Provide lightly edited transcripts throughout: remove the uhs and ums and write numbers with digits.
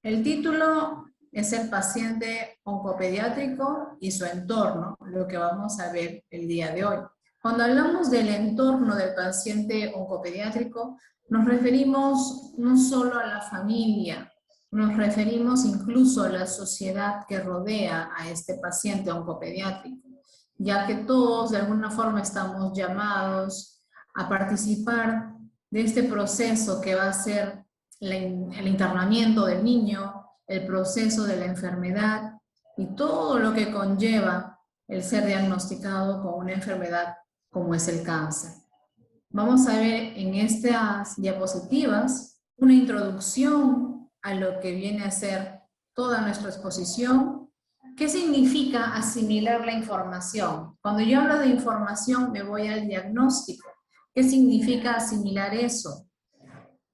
El título es el paciente oncopediátrico y su entorno, lo que vamos a ver el día de hoy. Cuando hablamos del entorno del paciente oncopediátrico, nos referimos no solo a la familia, nos referimos incluso a la sociedad que rodea a este paciente oncopediátrico, ya que todos de alguna forma estamos llamados a participar de este proceso que va a ser el internamiento del niño, el proceso de la enfermedad y todo lo que conlleva el ser diagnosticado con una enfermedad como es el cáncer. Vamos a ver en estas diapositivas una introducción a lo que viene a ser toda nuestra exposición. ¿Qué significa asimilar la información? Cuando yo hablo de información me voy al diagnóstico. ¿Qué significa asimilar eso?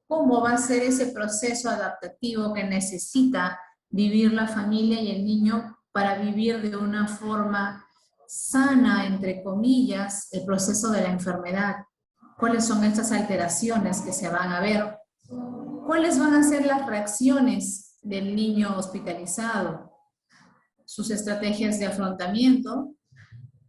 ¿Cómo va a ser ese proceso adaptativo que necesita vivir la familia y el niño para vivir de una forma sana, entre comillas, el proceso de la enfermedad? ¿Cuáles son estas alteraciones que se van a ver? ¿Cuáles van a ser las reacciones del niño hospitalizado? Sus estrategias de afrontamiento.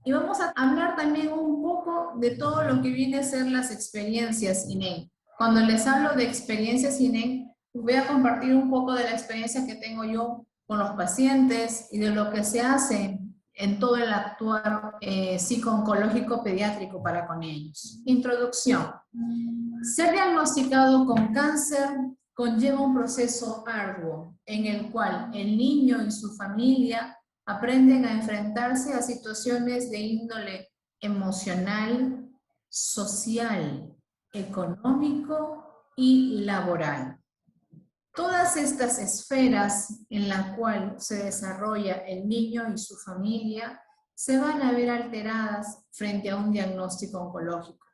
Y vamos a hablar también un poco de todo lo que viene a ser las experiencias INEM. Cuando les hablo de experiencias INEM, voy a compartir un poco de la experiencia que tengo yo con los pacientes y de lo que se hace en todo el actuar psico-oncológico pediátrico para con ellos. Introducción. Ser diagnosticado con cáncer conlleva un proceso arduo en el cual el niño y su familia aprenden a enfrentarse a situaciones de índole emocional, social, económico y laboral. Todas estas esferas en las cuales se desarrolla el niño y su familia se van a ver alteradas frente a un diagnóstico oncológico.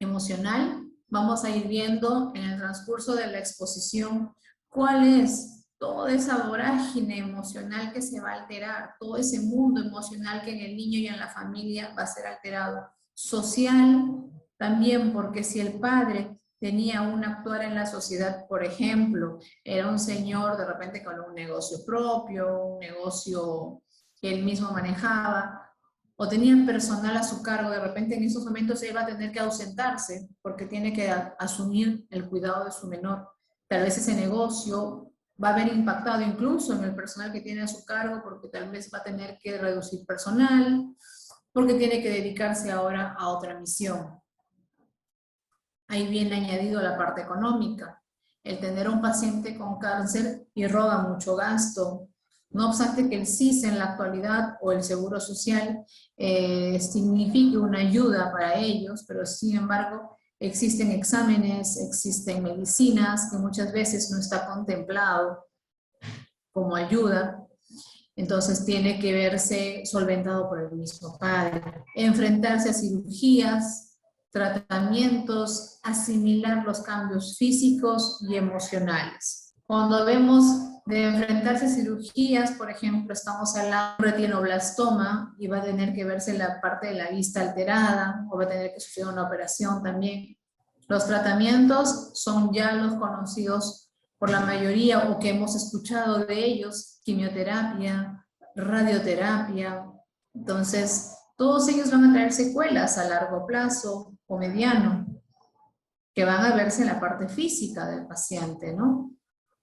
Emocional, vamos a ir viendo en el transcurso de la exposición cuál es toda esa vorágine emocional que se va a alterar, todo ese mundo emocional que en el niño y en la familia va a ser alterado. Social, también, porque si el padre tenía un actuar en la sociedad, por ejemplo, era un señor de repente con un negocio propio, un negocio que él mismo manejaba, o tenían personal a su cargo, de repente en esos momentos él va a tener que ausentarse porque tiene que asumir el cuidado de su menor. Tal vez ese negocio va a haber impactado incluso en el personal que tiene a su cargo porque tal vez va a tener que reducir personal, porque tiene que dedicarse ahora a otra misión. Ahí viene añadido la parte económica. El tener un paciente con cáncer irroga mucho gasto. No obstante que el CIS en la actualidad o el Seguro Social signifique una ayuda para ellos, pero sin embargo existen exámenes, existen medicinas que muchas veces no está contemplado como ayuda. Entonces tiene que verse solventado por el mismo padre. Enfrentarse a cirugías, tratamientos, asimilar los cambios físicos y emocionales. Cuando vemos de enfrentarse a cirugías, por ejemplo, estamos hablando de retinoblastoma y va a tener que verse la parte de la vista alterada o va a tener que sufrir una operación también. Los tratamientos son ya los conocidos por la mayoría o que hemos escuchado de ellos: quimioterapia, radioterapia. Entonces, todos ellos van a traer secuelas a largo plazo o mediano, que van a verse en la parte física del paciente, ¿no?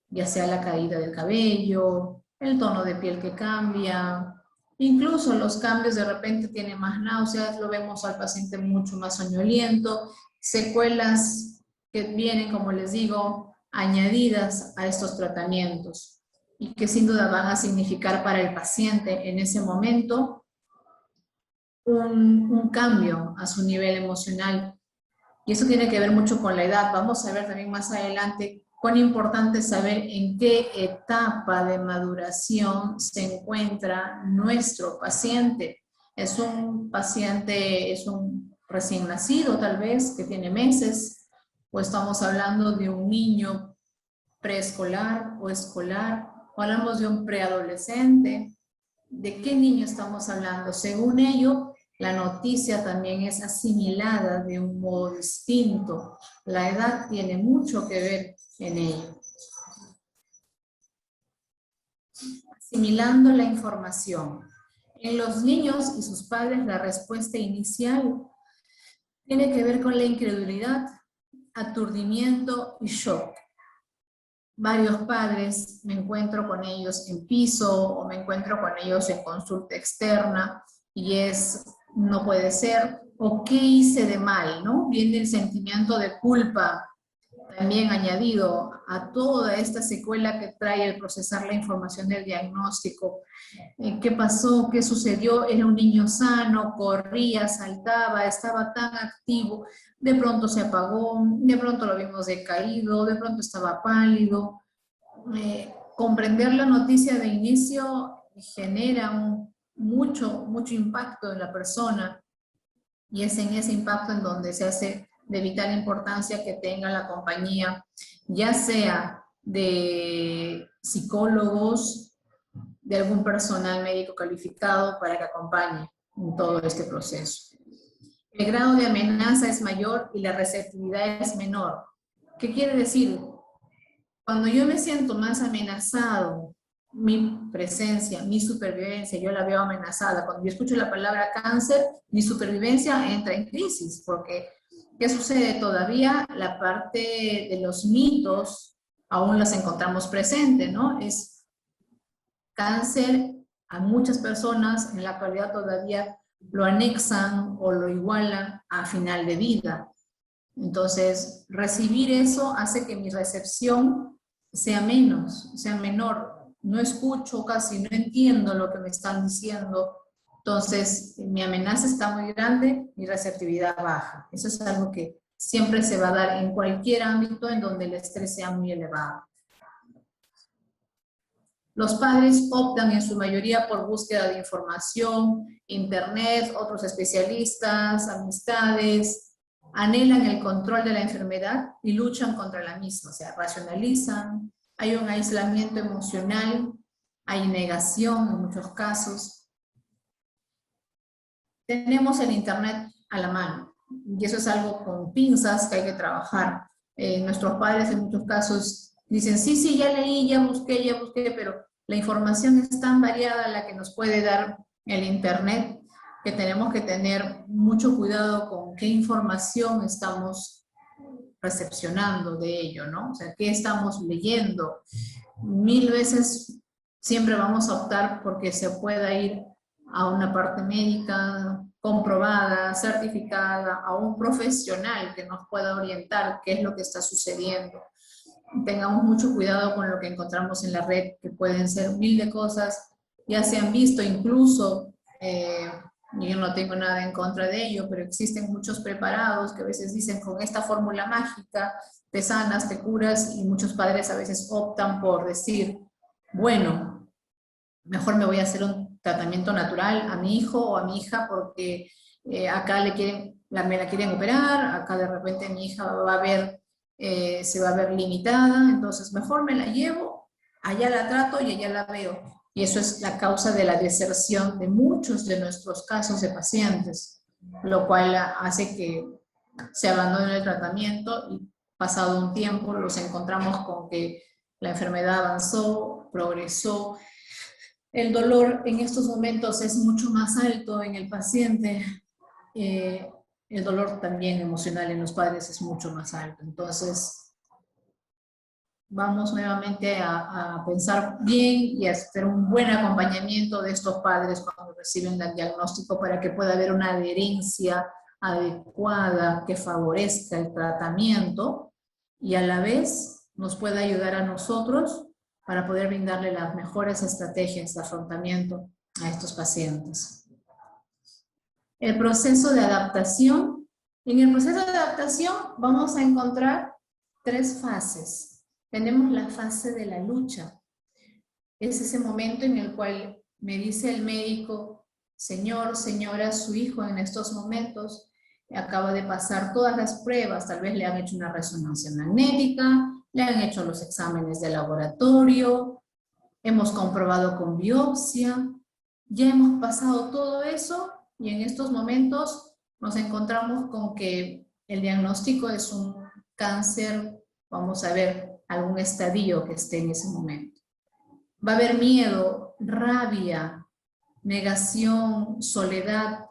Ya sea la caída del cabello, el tono de piel que cambia, incluso los cambios de repente tiene más náuseas, lo vemos al paciente mucho más soñoliento, secuelas que vienen, como les digo, añadidas a estos tratamientos y que sin duda van a significar para el paciente en ese momento un cambio a su nivel emocional. Y eso tiene que ver mucho con la edad. Vamos a ver también más adelante cuán importante es saber en qué etapa de maduración se encuentra nuestro paciente. Es un paciente, es un recién nacido tal vez, que tiene meses, o estamos hablando de un niño preescolar o escolar, o hablamos de un preadolescente. ¿De qué niño estamos hablando? Según ello, la noticia también es asimilada de un modo distinto. La edad tiene mucho que ver en ello. Asimilando la información. En los niños y sus padres la respuesta inicial tiene que ver con la incredulidad, aturdimiento y shock. Varios padres, me encuentro con ellos en piso o me encuentro con ellos en consulta externa y es, no puede ser, o qué hice de mal, ¿no? Viene el sentimiento de culpa también añadido a toda esta secuela que trae el procesar la información del diagnóstico. ¿Qué pasó? ¿Qué sucedió? Era un niño sano, corría, saltaba, estaba tan activo, de pronto se apagó, de pronto lo vimos decaído, de pronto estaba pálido. Comprender la noticia de inicio genera mucho impacto en la persona y es en ese impacto en donde se hace de vital importancia que tenga la compañía, ya sea de psicólogos, de algún personal médico calificado para que acompañe en todo este proceso. El grado de amenaza es mayor y la receptividad es menor. ¿Qué quiere decir? Cuando yo me siento más amenazado, mi presencia, mi supervivencia, yo la veo amenazada. Cuando yo escucho la palabra cáncer, mi supervivencia entra en crisis, porque ¿qué sucede? Todavía la parte de los mitos aún las encontramos presentes, ¿no? Es cáncer, a muchas personas en la actualidad todavía lo anexan o lo igualan a final de vida. Entonces, recibir eso hace que mi recepción sea menor. No escucho casi, no entiendo lo que me están diciendo. Entonces, mi amenaza está muy grande, mi receptividad baja. Eso es algo que siempre se va a dar en cualquier ámbito en donde el estrés sea muy elevado. Los padres optan en su mayoría por búsqueda de información, internet, otros especialistas, amistades, anhelan el control de la enfermedad y luchan contra la misma, o sea, racionalizan, hay un aislamiento emocional, hay negación en muchos casos. Tenemos el internet a la mano y eso es algo con pinzas que hay que trabajar. Nuestros padres en muchos casos dicen, sí, ya leí, ya busqué, pero la información es tan variada la que nos puede dar el internet que tenemos que tener mucho cuidado con qué información estamos recepcionando de ello, ¿no? O sea, qué estamos leyendo. 1000 veces siempre vamos a optar porque se pueda ir a una parte médica comprobada, certificada, a un profesional que nos pueda orientar qué es lo que está sucediendo. Tengamos mucho cuidado con lo que encontramos en la red, que pueden ser 1000 de cosas, ya se han visto incluso, yo no tengo nada en contra de ello, pero existen muchos preparados que a veces dicen con esta fórmula mágica te sanas, te curas, y muchos padres a veces optan por decir, bueno, mejor me voy a hacer un tratamiento natural a mi hijo o a mi hija porque acá me la quieren operar, acá de repente mi hija va a ver se va a ver limitada, entonces mejor me la llevo, allá la trato y allá la veo. Y eso es la causa de la deserción de muchos de nuestros casos de pacientes, lo cual hace que se abandone el tratamiento y pasado un tiempo los encontramos con que la enfermedad avanzó, progresó. El dolor en estos momentos es mucho más alto en el paciente. El dolor también emocional en los padres es mucho más alto. Entonces, vamos nuevamente a pensar bien y a hacer un buen acompañamiento de estos padres cuando reciben el diagnóstico para que pueda haber una adherencia adecuada que favorezca el tratamiento y a la vez nos pueda ayudar a nosotros para poder brindarle las mejores estrategias de afrontamiento a estos pacientes. El proceso de adaptación. En el proceso de adaptación vamos a encontrar 3 fases. Tenemos la fase de la lucha. Es ese momento en el cual me dice el médico, señor, señora, su hijo en estos momentos acaba de pasar todas las pruebas, tal vez le han hecho una resonancia magnética, le han hecho los exámenes de laboratorio, hemos comprobado con biopsia, ya hemos pasado todo eso y en estos momentos nos encontramos con que el diagnóstico es un cáncer, vamos a ver algún estadio que esté en ese momento. Va a haber miedo, rabia, negación, soledad.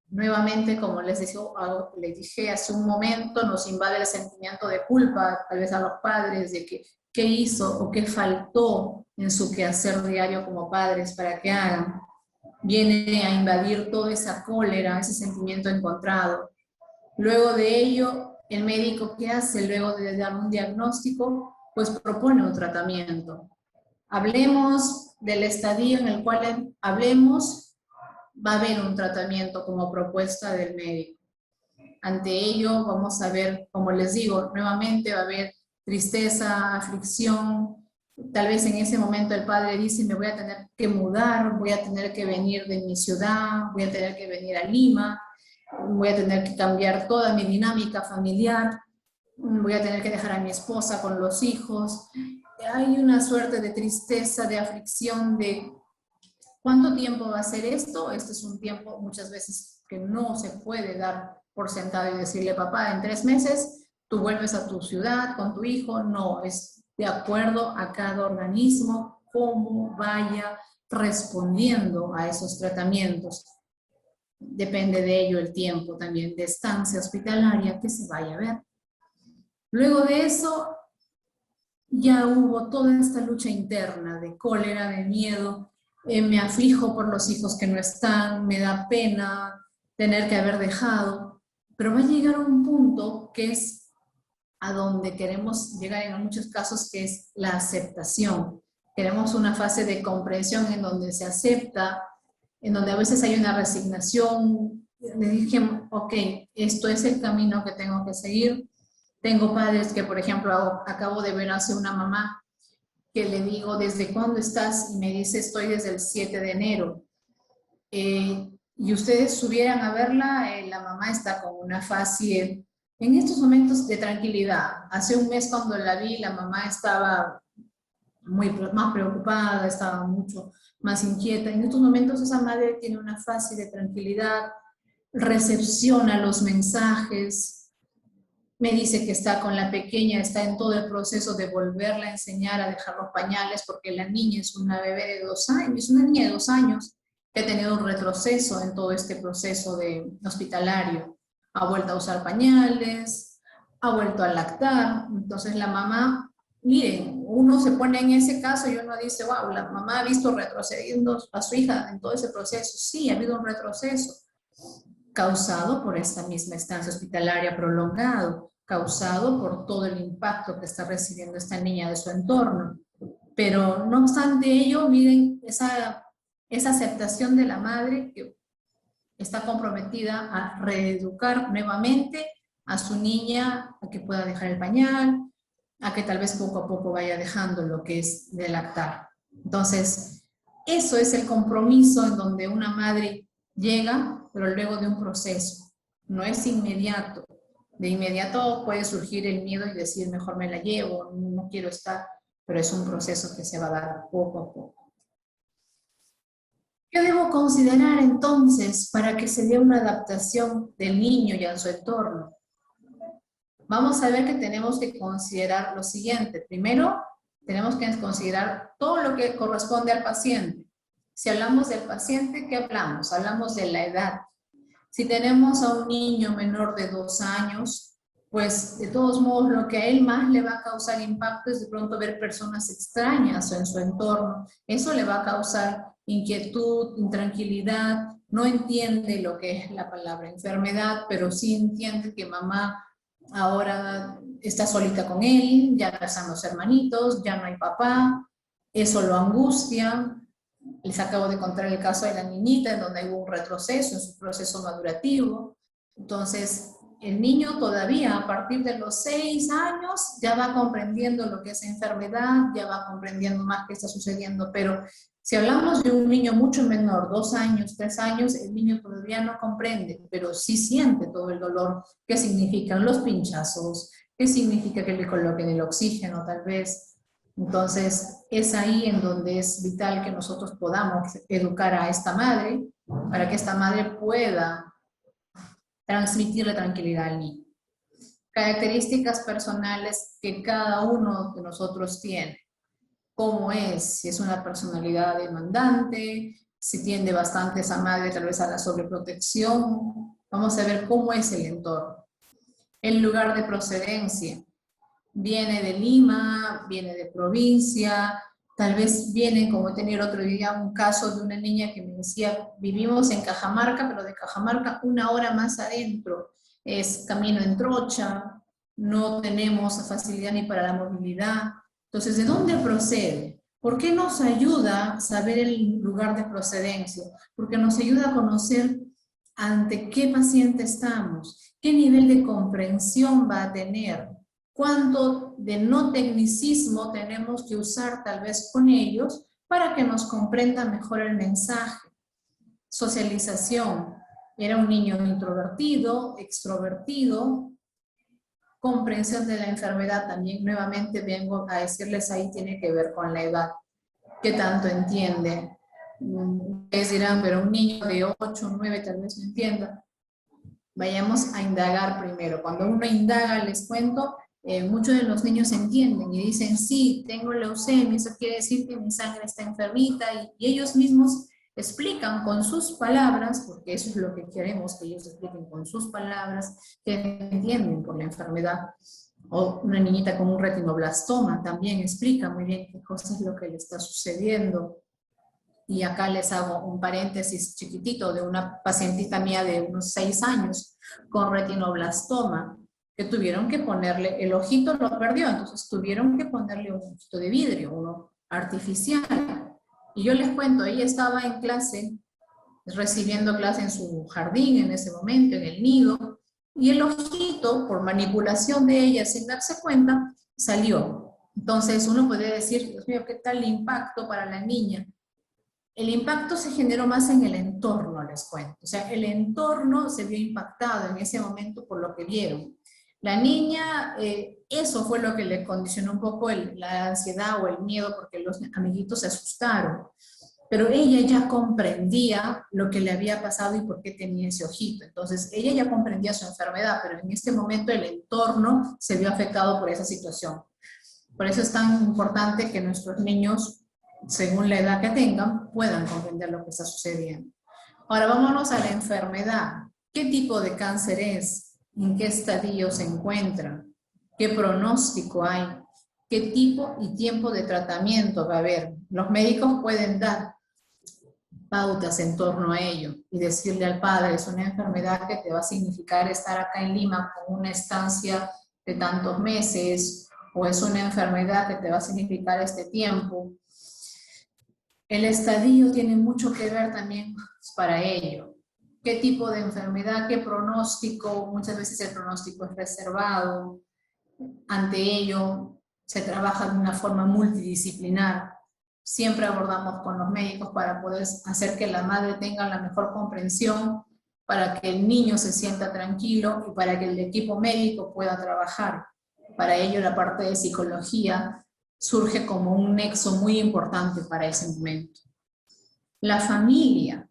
Nuevamente, como les dije hace un momento, nos invade el sentimiento de culpa, tal vez a los padres, de que qué hizo o qué faltó en su quehacer diario como padres para que hagan. Viene a invadir toda esa cólera, ese sentimiento encontrado. Luego de ello, el médico, ¿qué hace? Luego de dar un diagnóstico, pues propone un tratamiento. Hablemos del estadio en el cual hablemos, va a haber un tratamiento como propuesta del médico. Ante ello, vamos a ver, como les digo, nuevamente va a haber tristeza, aflicción. Tal vez en ese momento el padre dice, me voy a tener que mudar, voy a tener que venir de mi ciudad, voy a tener que venir a Lima, voy a tener que cambiar toda mi dinámica familiar, voy a tener que dejar a mi esposa con los hijos. Hay una suerte de tristeza, de aflicción, de ¿cuánto tiempo va a ser esto? Este es un tiempo muchas veces que no se puede dar por sentado y decirle, papá, en 3 meses tú vuelves a tu ciudad con tu hijo. No, es de acuerdo a cada organismo cómo vaya respondiendo a esos tratamientos. Depende de ello el tiempo también de estancia hospitalaria que se vaya a ver. Luego de eso, ya hubo toda esta lucha interna de cólera, de miedo, me aflijo por los hijos que no están, me da pena tener que haber dejado, pero va a llegar un punto que es a donde queremos llegar en muchos casos, que es la aceptación. Queremos una fase de comprensión en donde se acepta, en donde a veces hay una resignación, le dije, ok, esto es el camino que tengo que seguir. Tengo padres que, por ejemplo, acabo de ver hace una mamá que le digo, ¿desde cuándo estás? Y me dice, estoy desde el 7 de enero. Y ustedes subieran a verla, la mamá está con una fase, en estos momentos de tranquilidad. Hace un mes cuando la vi, la mamá estaba más preocupada, estaba mucho más inquieta. En estos momentos esa madre tiene una fase de tranquilidad, recepciona los mensajes, me dice que está con la pequeña, está en todo el proceso de volverla a enseñar a dejar los pañales, porque la niña es una bebé de 2 años, una niña de 2 años que ha tenido un retroceso en todo este proceso de hospitalario. Ha vuelto a usar pañales, ha vuelto a lactar. Entonces la mamá, miren, uno se pone en ese caso y uno dice, wow, la mamá ha visto retrocediendo a su hija en todo ese proceso. Sí, ha habido un retroceso causado por esta misma estancia hospitalaria prolongado, causado por todo el impacto que está recibiendo esta niña de su entorno. Pero no obstante ello, miren esa aceptación de la madre que está comprometida a reeducar nuevamente a su niña, a que pueda dejar el pañal, a que tal vez poco a poco vaya dejando lo que es de lactar. Entonces, eso es el compromiso en donde una madre llega, pero luego de un proceso. No es inmediato. De inmediato puede surgir el miedo y decir, mejor me la llevo, no quiero estar, pero es un proceso que se va a dar poco a poco. ¿Qué debo considerar entonces para que se dé una adaptación del niño y a su entorno? Vamos a ver que tenemos que considerar lo siguiente. Primero, tenemos que considerar todo lo que corresponde al paciente. Si hablamos del paciente, ¿qué hablamos? Hablamos de la edad. Si tenemos a un niño menor de 2 años, pues de todos modos lo que a él más le va a causar impacto es de pronto ver personas extrañas en su entorno. Eso le va a causar inquietud, intranquilidad. No entiende lo que es la palabra enfermedad, pero sí entiende que mamá ahora está solita con él, ya no están los hermanitos, ya no hay papá, eso lo angustia. Les acabo de contar el caso de la niñita en donde hubo un retroceso en su proceso madurativo. Entonces, el niño todavía a partir de los 6 años ya va comprendiendo lo que es enfermedad, ya va comprendiendo más qué está sucediendo, pero si hablamos de un niño mucho menor, 2 años, 3 años, el niño todavía no comprende, pero sí siente todo el dolor que significan los pinchazos, qué significa que le coloquen el oxígeno tal vez. Entonces, es ahí en donde es vital que nosotros podamos educar a esta madre para que esta madre pueda transmitirle tranquilidad al niño. Características personales que cada uno de nosotros tiene. cómo es, si es una personalidad demandante, si tiende bastante esa madre tal vez a la sobreprotección. Vamos a ver cómo es el entorno. El lugar de procedencia. Viene de Lima, viene de provincia, tal vez viene, como he tenido el otro día, un caso de una niña que me decía, vivimos en Cajamarca, pero de Cajamarca 1 hora más adentro, es camino en trocha, no tenemos facilidad ni para la movilidad. Entonces, ¿de dónde procede? ¿Por qué nos ayuda saber el lugar de procedencia? Porque nos ayuda a conocer ante qué paciente estamos, qué nivel de comprensión va a tener, cuánto de no tecnicismo tenemos que usar tal vez con ellos para que nos comprenda mejor el mensaje. Socialización. Era un niño introvertido, extrovertido. Comprensión de la enfermedad también, nuevamente vengo a decirles, ahí tiene que ver con la edad. ¿Qué tanto entiende? Ustedes dirán, pero un niño de 8, 9 tal vez no entienda. Vayamos a indagar primero. Cuando uno indaga, les cuento, muchos de los niños entienden y dicen, sí, tengo leucemia, eso quiere decir que mi sangre está enfermita, y ellos mismos explican con sus palabras, porque eso es lo que queremos, que ellos expliquen con sus palabras, que entienden por la enfermedad. O una niñita con un retinoblastoma también explica muy bien qué cosa es lo que le está sucediendo. Y acá les hago un paréntesis chiquitito de una pacientita mía de unos 6 años con retinoblastoma, que tuvieron que ponerle, el ojito lo perdió, entonces tuvieron que ponerle un ojito de vidrio, uno artificial. Y yo les cuento, ella estaba en clase, recibiendo clase en su jardín en ese momento, en el nido, y el ojito, por manipulación de ella sin darse cuenta, salió. Entonces uno puede decir, Dios mío, ¿qué tal el impacto para la niña? El impacto se generó más en el entorno, les cuento. O sea, el entorno se vio impactado en ese momento por lo que vieron. La niña, eso fue lo que le condicionó un poco la ansiedad o el miedo, porque los amiguitos se asustaron. Pero ella ya comprendía lo que le había pasado y por qué tenía ese ojito. Entonces, ella ya comprendía su enfermedad, pero en este momento el entorno se vio afectado por esa situación. Por eso es tan importante que nuestros niños, según la edad que tengan, puedan comprender lo que está sucediendo. Ahora vámonos a la enfermedad. ¿Qué tipo de cáncer es? ¿En qué estadio se encuentra? ¿Qué pronóstico hay? ¿Qué tipo y tiempo de tratamiento va a haber? Los médicos pueden dar pautas en torno a ello y decirle al padre, es una enfermedad que te va a significar estar acá en Lima con una estancia de tantos meses, o es una enfermedad que te va a significar este tiempo. El estadio tiene mucho que ver también para ello. ¿Qué tipo de enfermedad? ¿Qué pronóstico? Muchas veces el pronóstico es reservado. Ante ello se trabaja de una forma multidisciplinar. Siempre abordamos con los médicos para poder hacer que la madre tenga la mejor comprensión, para que el niño se sienta tranquilo y para que el equipo médico pueda trabajar. Para ello la parte de psicología surge como un nexo muy importante para ese momento. La familia.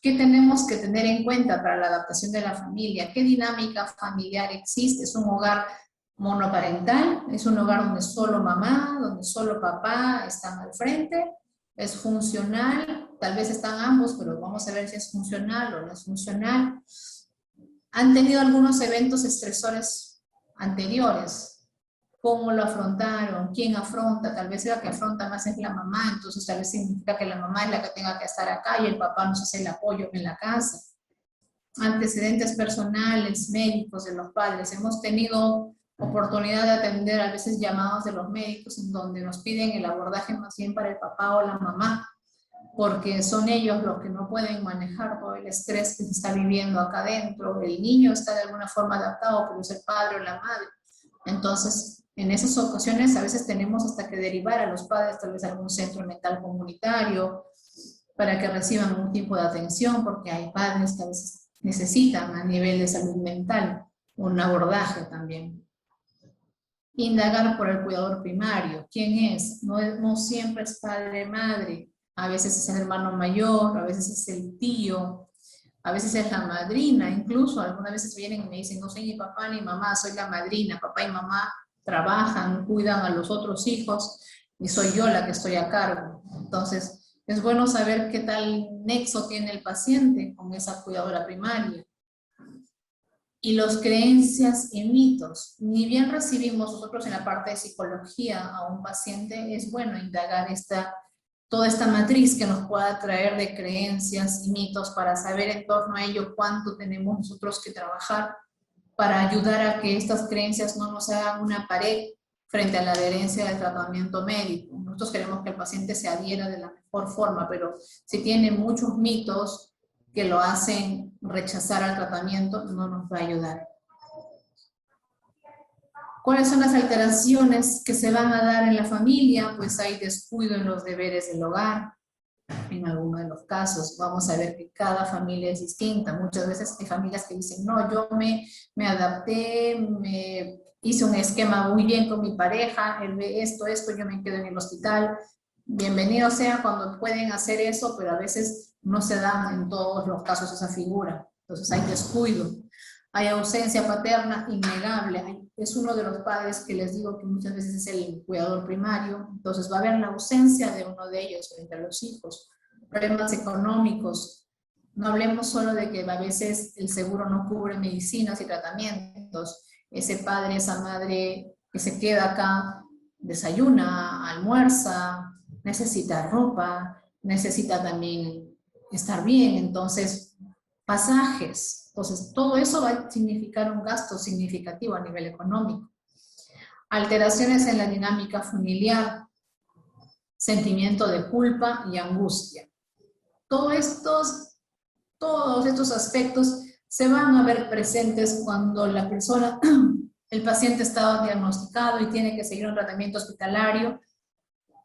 ¿Qué tenemos que tener en cuenta para la adaptación de la familia? ¿Qué dinámica familiar existe? ¿Es un hogar monoparental? ¿Es un hogar donde solo mamá, donde solo papá están al frente? ¿Es funcional? Tal vez están ambos, pero vamos a ver si es funcional o no es funcional. ¿Han tenido algunos eventos estresores anteriores? ¿Cómo lo afrontaron? ¿Quién afronta? Tal vez la que afronta más es la mamá, entonces tal vez significa que la mamá es la que tenga que estar acá y el papá nos hace el apoyo en la casa. Antecedentes personales, médicos de los padres. Hemos tenido oportunidad de atender a veces llamados de los médicos en donde nos piden el abordaje más bien para el papá o la mamá, porque son ellos los que no pueden manejar todo el estrés que se está viviendo acá adentro. El niño está de alguna forma adaptado, pero es el padre o la madre. Entonces, en esas ocasiones a veces tenemos hasta que derivar a los padres tal vez a algún centro mental comunitario para que reciban algún tipo de atención, porque hay padres que a veces necesitan a nivel de salud mental un abordaje también. Indagar por el cuidador primario. ¿Quién es? No siempre es padre, madre. A veces es el hermano mayor, a veces es el tío, a veces es la madrina. Incluso algunas veces vienen y me dicen, no soy ni papá ni mamá, soy la madrina. Papá y mamá trabajan, cuidan a los otros hijos y soy yo la que estoy a cargo. Entonces, es bueno saber qué tal nexo tiene el paciente con esa cuidadora primaria. Y los creencias y mitos. Ni bien recibimos nosotros en la parte de psicología a un paciente, es bueno indagar toda esta matriz que nos pueda traer de creencias y mitos para saber en torno a ello cuánto tenemos nosotros que trabajar para ayudar a que estas creencias no nos hagan una pared frente a la adherencia del tratamiento médico. Nosotros queremos que el paciente se adhiera de la mejor forma, pero si tiene muchos mitos que lo hacen rechazar al tratamiento, no nos va a ayudar. ¿Cuáles son las alteraciones que se van a dar en la familia? Pues hay descuido en los deberes del hogar. En algunos de los casos vamos a ver que cada familia es distinta. Muchas veces hay familias que dicen, no, yo me adapté, me hice un esquema muy bien con mi pareja, él ve esto, yo me quedo en el hospital. Bienvenido sea cuando pueden hacer eso, pero a veces no se dan en todos los casos esa figura. Entonces hay descuido, hay ausencia paterna innegable. Es uno de los padres que les digo que muchas veces es el cuidador primario, entonces va a haber la ausencia de uno de ellos frente a los hijos. Problemas económicos, no hablemos solo de que a veces el seguro no cubre medicinas y tratamientos. Ese padre, esa madre que se queda acá, desayuna, almuerza, necesita ropa, necesita también estar bien, entonces pasajes. Entonces, todo eso va a significar un gasto significativo a nivel económico. Alteraciones en la dinámica familiar, sentimiento de culpa y angustia. Todos estos aspectos se van a ver presentes cuando la persona, el paciente está diagnosticado y tiene que seguir un tratamiento hospitalario,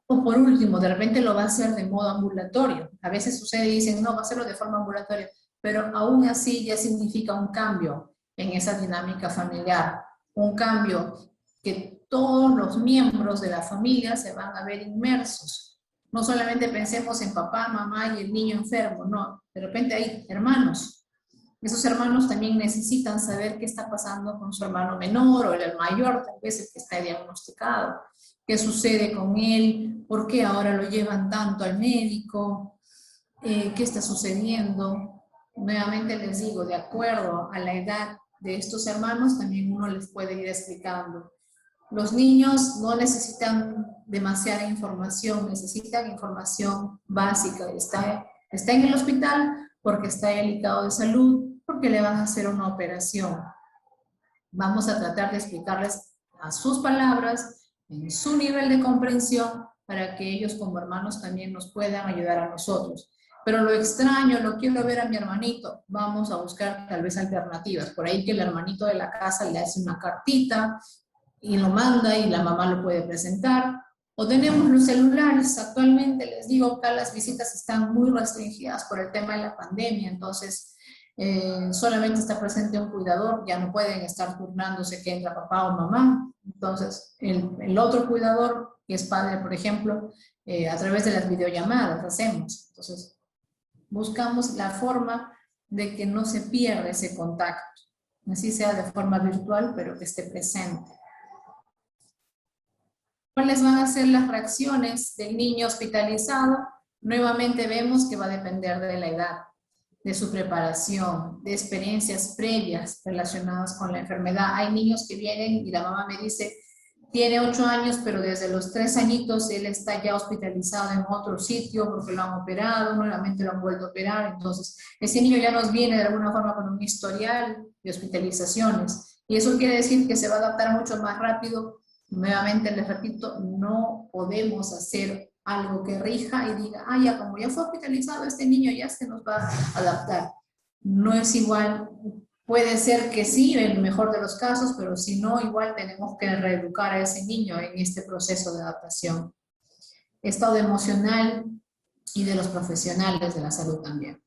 o por último, de repente lo va a hacer de modo ambulatorio. A veces sucede y dicen, no, va a hacerlo de forma ambulatoria, pero aún así ya significa un cambio en esa dinámica familiar, un cambio que todos los miembros de la familia se van a ver inmersos. No solamente pensemos en papá, mamá y el niño enfermo, no, de repente hay hermanos. Esos hermanos también necesitan saber qué está pasando con su hermano menor o el mayor, tal vez el que está diagnosticado. ¿Qué sucede con él? ¿Por qué ahora lo llevan tanto al médico? ¿Qué está sucediendo? Nuevamente les digo, de acuerdo a la edad de estos hermanos, también uno les puede ir explicando. Los niños no necesitan demasiada información, necesitan información básica. Está en el hospital porque está delicado de salud, porque le van a hacer una operación. Vamos a tratar de explicarles a sus palabras, en su nivel de comprensión, para que ellos como hermanos también nos puedan ayudar a nosotros. Pero lo extraño, lo quiero ver a mi hermanito, vamos a buscar tal vez alternativas. Por ahí que el hermanito de la casa le hace una cartita y lo manda y la mamá lo puede presentar. O tenemos los celulares, actualmente les digo que las visitas están muy restringidas por el tema de la pandemia, entonces solamente está presente un cuidador, ya no pueden estar turnándose que entra papá o mamá, entonces el otro cuidador, que es padre por ejemplo, a través de las videollamadas hacemos, entonces buscamos la forma de que no se pierda ese contacto, así sea de forma virtual, pero que esté presente. ¿Cuáles van a ser las reacciones del niño hospitalizado? Nuevamente vemos que va a depender de la edad, de su preparación, de experiencias previas relacionadas con la enfermedad. Hay niños que vienen y la mamá me dice, tiene 8 años, pero desde los 3 añitos él está ya hospitalizado en otro sitio porque lo han operado, nuevamente lo han vuelto a operar. Entonces, ese niño ya nos viene de alguna forma con un historial de hospitalizaciones. Y eso quiere decir que se va a adaptar mucho más rápido. Nuevamente les repito, no podemos hacer algo que rija y diga, ya como ya fue hospitalizado este niño ya se nos va a adaptar. No es igual, puede ser que sí, en el mejor de los casos, pero si no, igual tenemos que reeducar a ese niño en este proceso de adaptación. Estado emocional y de los profesionales de la salud también.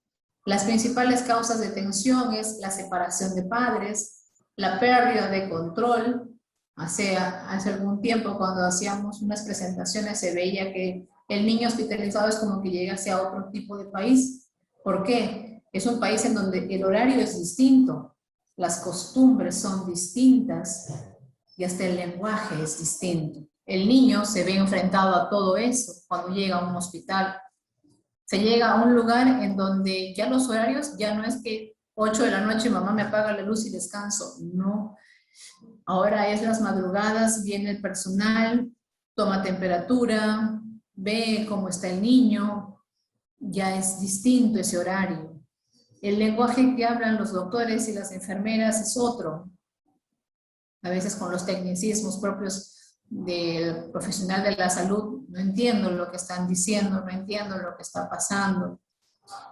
Las principales causas de tensión es la separación de padres, la pérdida de control. Hace algún tiempo cuando hacíamos unas presentaciones se veía que el niño hospitalizado es como que llegase a otro tipo de país. ¿Por qué? Es un país en donde el horario es distinto, las costumbres son distintas y hasta el lenguaje es distinto. el niño se ve enfrentado a todo eso cuando llega a un hospital. Se llega a un lugar en donde ya los horarios ya no es que 8 de la noche mamá me apaga la luz y descanso, no. Ahora es las madrugadas, viene el personal, toma temperatura, ve cómo está el niño, ya es distinto ese horario. El lenguaje que hablan los doctores y las enfermeras es otro, a veces con los tecnicismos propios del profesional de la salud, no entiendo lo que están diciendo, no entiendo lo que está pasando.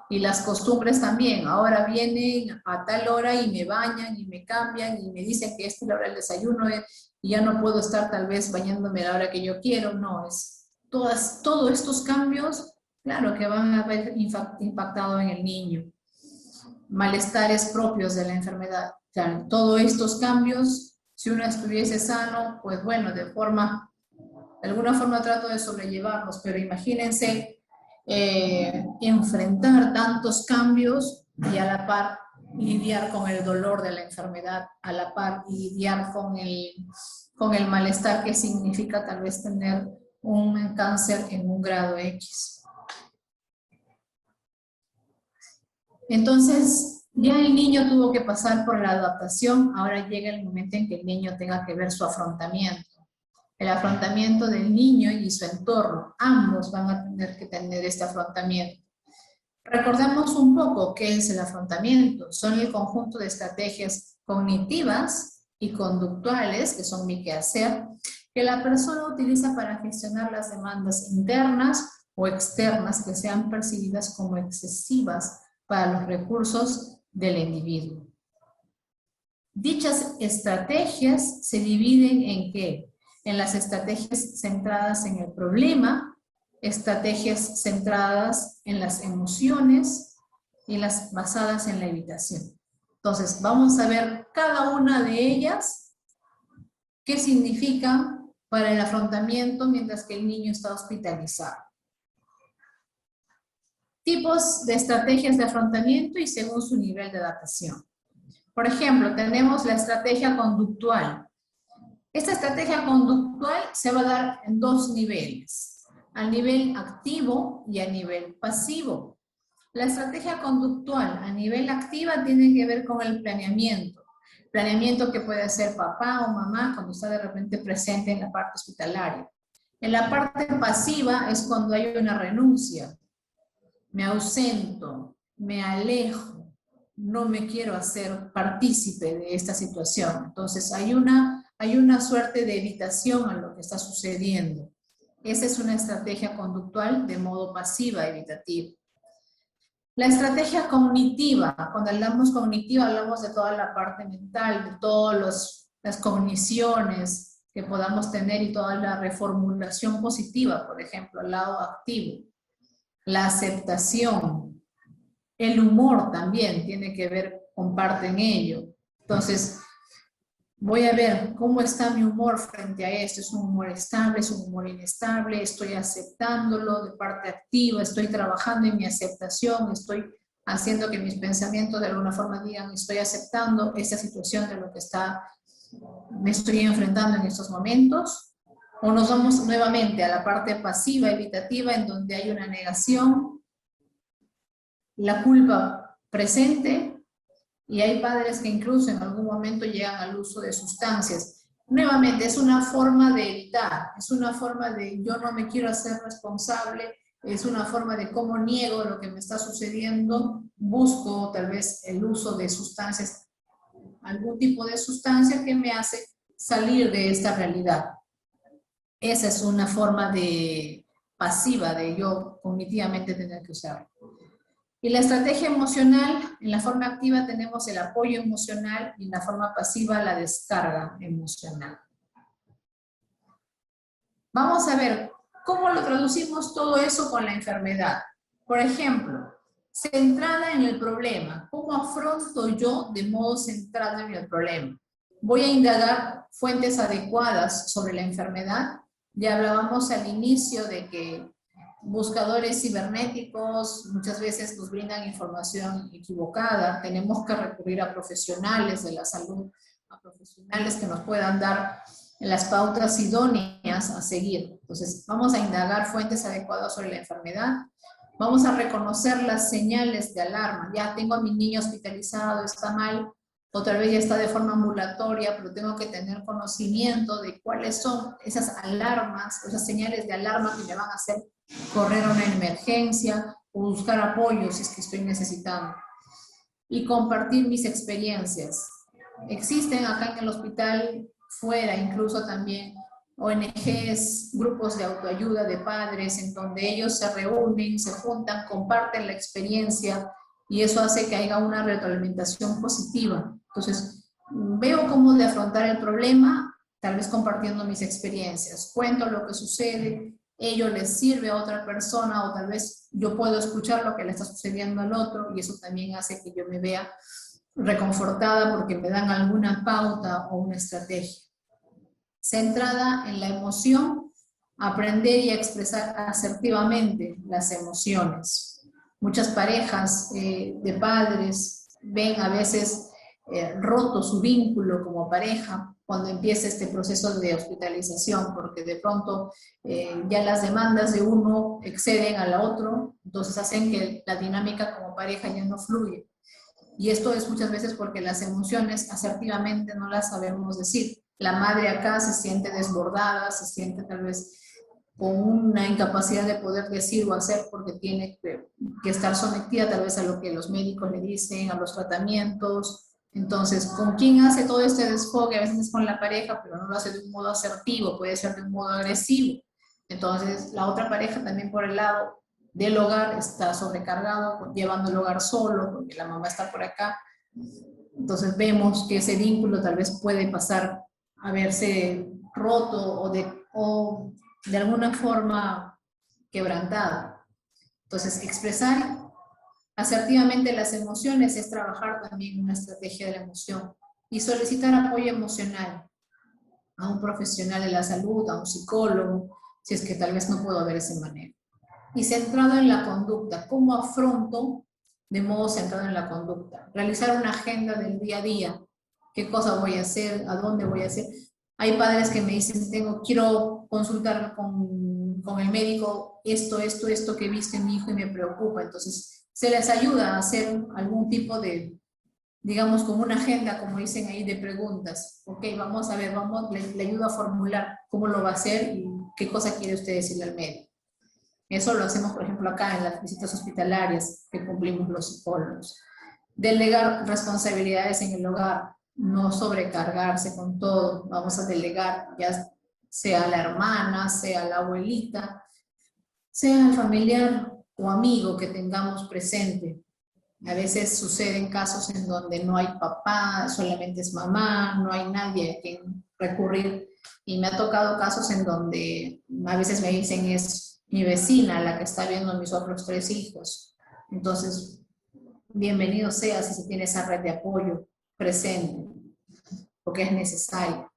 Y las costumbres también, ahora vienen a tal hora y me bañan y me cambian y me dicen que esta es la hora del desayuno y ya no puedo estar tal vez bañándome a la hora que yo quiero, no, es todos estos cambios, claro que van a haber impactado en el niño. Malestares propios de la enfermedad, claro, todos estos cambios, si uno estuviese sano, pues bueno, de alguna forma trato de sobrellevarlos, pero imagínense enfrentar tantos cambios y a la par lidiar con el dolor de la enfermedad, a la par lidiar con el malestar que significa tal vez tener un cáncer en un grado X. Entonces, ya el niño tuvo que pasar por la adaptación, ahora llega el momento en que el niño tenga que ver su afrontamiento. El afrontamiento del niño y su entorno. Ambos van a tener que tener este afrontamiento. Recordemos un poco qué es el afrontamiento. Son el conjunto de estrategias cognitivas y conductuales, que son mi quehacer, que la persona utiliza para gestionar las demandas internas o externas que sean percibidas como excesivas para los recursos del individuo. Dichas estrategias se dividen en ¿qué? En las estrategias centradas en el problema, estrategias centradas en las emociones y las basadas en la evitación. Entonces, vamos a ver cada una de ellas, qué significan para el afrontamiento mientras que el niño está hospitalizado. Tipos de estrategias de afrontamiento y según su nivel de adaptación. Por ejemplo, tenemos la estrategia conductual. Esta estrategia conductual se va a dar en dos niveles, a nivel activo y a nivel pasivo. La estrategia conductual a nivel activa tiene que ver con el planeamiento que puede hacer papá o mamá cuando está de repente presente en la parte hospitalaria. En la parte pasiva es cuando hay una renuncia, me ausento, me alejo, no me quiero hacer partícipe de esta situación. Entonces hay una suerte de evitación a lo que está sucediendo. Esa es una estrategia conductual de modo pasiva, evitativo. La estrategia cognitiva, cuando hablamos cognitiva hablamos de toda la parte mental, de todas las cogniciones que podamos tener y toda la reformulación positiva, por ejemplo, al lado activo. La aceptación, el humor también tiene que ver con parte en ello. Entonces, voy a ver cómo está mi humor frente a esto. ¿Es un humor estable? ¿Es un humor inestable? ¿Estoy aceptándolo de parte activa? ¿Estoy trabajando en mi aceptación? ¿Estoy haciendo que mis pensamientos de alguna forma digan estoy aceptando esta situación de lo que me estoy enfrentando en estos momentos? ¿O nos vamos nuevamente a la parte pasiva, evitativa, en donde hay una negación, la culpa presente? Y hay padres que incluso en algún momento llegan al uso de sustancias. Nuevamente, es una forma de evitar, es una forma de yo no me quiero hacer responsable, es una forma de cómo niego lo que me está sucediendo, busco tal vez el uso de sustancias, algún tipo de sustancia que me hace salir de esta realidad. Esa es una forma pasiva de yo cognitivamente tener que usarlo. Y la estrategia emocional, en la forma activa tenemos el apoyo emocional y en la forma pasiva la descarga emocional. Vamos a ver cómo lo traducimos todo eso con la enfermedad. Por ejemplo, centrada en el problema. ¿Cómo afronto yo de modo centrado en el problema? Voy a indagar fuentes adecuadas sobre la enfermedad. Ya hablábamos al inicio de que buscadores cibernéticos muchas veces nos brindan información equivocada. Tenemos que recurrir a profesionales de la salud, a profesionales que nos puedan dar las pautas idóneas a seguir. Entonces, vamos a indagar fuentes adecuadas sobre la enfermedad, vamos a reconocer las señales de alarma. Ya tengo a mi niño hospitalizado, está mal, o tal vez ya está de forma ambulatoria, pero tengo que tener conocimiento de cuáles son esas alarmas, esas señales de alarma que me van a hacer correr a una emergencia o buscar apoyo si es que estoy necesitando. Y compartir mis experiencias. Existen acá en el hospital, fuera incluso también, ONGs, grupos de autoayuda de padres, en donde ellos se reúnen, se juntan, comparten la experiencia, y eso hace que haya una retroalimentación positiva. Entonces, veo cómo de afrontar el problema, tal vez compartiendo mis experiencias. Cuento lo que sucede, ello les sirve a otra persona, o tal vez yo puedo escuchar lo que le está sucediendo al otro, y eso también hace que yo me vea reconfortada porque me dan alguna pauta o una estrategia. Centrada en la emoción, aprender y expresar asertivamente las emociones. Muchas parejas de padres ven a veces roto su vínculo como pareja cuando empieza este proceso de hospitalización, porque de pronto ya las demandas de uno exceden a la otro, entonces hacen que la dinámica como pareja ya no fluye. Y esto es muchas veces porque las emociones asertivamente no las sabemos decir. La madre acá se siente desbordada, se siente tal vez con una incapacidad de poder decir o hacer porque tiene que estar sometida tal vez a lo que los médicos le dicen, a los tratamientos. Entonces, ¿con quién hace todo este desfogue? A veces es con la pareja, pero no lo hace de un modo asertivo, puede ser de un modo agresivo. Entonces, la otra pareja también por el lado del hogar está sobrecargado, llevando el hogar solo, porque la mamá está por acá. Entonces vemos que ese vínculo tal vez puede pasar a verse roto o de alguna forma quebrantado. Entonces, expresar asertivamente las emociones es trabajar también una estrategia de la emoción y solicitar apoyo emocional a un profesional de la salud, a un psicólogo, si es que tal vez no puedo ver ese manejo. Y centrado en la conducta, ¿cómo afronto de modo centrado en la conducta? Realizar una agenda del día a día, qué cosa voy a hacer, a dónde voy a hacer. Hay padres que me dicen, quiero consultar con el médico esto que viste en mi hijo y me preocupa. Entonces, se les ayuda a hacer algún tipo de, digamos, como una agenda, como dicen ahí, de preguntas. Ok, vamos a ver, le ayudo a formular cómo lo va a hacer y qué cosa quiere usted decirle al médico. Eso lo hacemos, por ejemplo, acá en las visitas hospitalarias que cumplimos los psicólogos. Delegar responsabilidades en el hogar, no sobrecargarse con todo. Vamos a delegar, ya sea la hermana, sea la abuelita, sea el familiar o amigo que tengamos presente. A veces suceden casos en donde no hay papá, solamente es mamá, no hay nadie a quien recurrir. Y me ha tocado casos en donde a veces me dicen es mi vecina la que está viendo a mis otros 3 hijos. Entonces, bienvenido sea si se tiene esa red de apoyo presente, porque es necesario.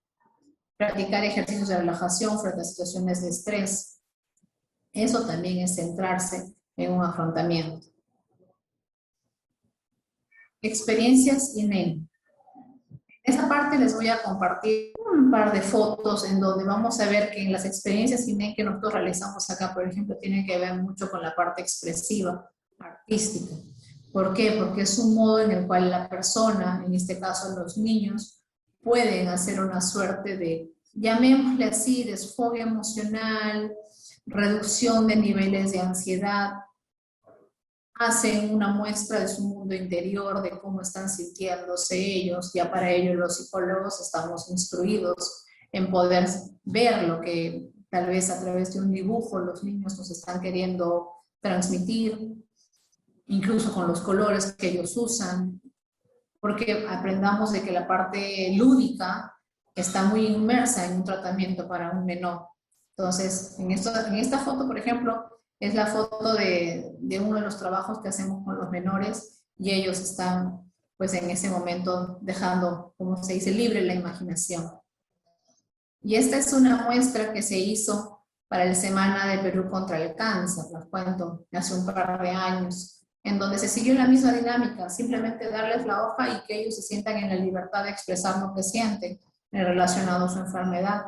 Practicar ejercicios de relajación frente a situaciones de estrés. Eso también es centrarse en un afrontamiento. Experiencias INEM. En esta parte les voy a compartir un par de fotos en donde vamos a ver que en las experiencias INEM que nosotros realizamos acá, por ejemplo, tienen que ver mucho con la parte expresiva, artística. ¿Por qué? Porque es un modo en el cual la persona, en este caso los niños, pueden hacer una suerte de, llamémosle así, desfogue emocional, reducción de niveles de ansiedad, hacen una muestra de su mundo interior, de cómo están sintiéndose ellos. Ya para ello los psicólogos estamos instruidos en poder ver lo que tal vez a través de un dibujo los niños nos están queriendo transmitir, incluso con los colores que ellos usan, porque aprendamos de que la parte lúdica está muy inmersa en un tratamiento para un menor. Entonces, en esta foto, por ejemplo, es la foto de uno de los trabajos que hacemos con los menores y ellos están, pues en ese momento, dejando, como se dice, libre la imaginación. Y esta es una muestra que se hizo para el Semana de Perú contra el Cáncer, les cuento, hace un par de años, en donde se siguió la misma dinámica, simplemente darles la hoja y que ellos se sientan en la libertad de expresar lo que sienten. relacionado a su enfermedad.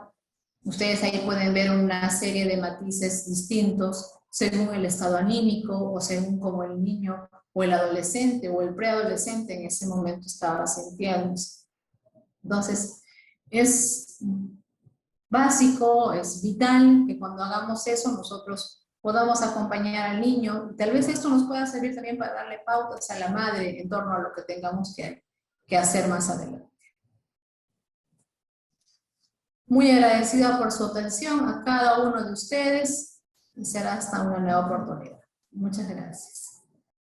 Ustedes ahí pueden ver una serie de matices distintos según el estado anímico o según cómo el niño o el adolescente o el preadolescente en ese momento estaba sintiéndose. Entonces, es básico, es vital que cuando hagamos eso nosotros podamos acompañar al niño. Tal vez esto nos pueda servir también para darle pautas a la madre en torno a lo que tengamos que hacer más adelante. Muy agradecida por su atención a cada uno de ustedes y será hasta una nueva oportunidad. Muchas gracias.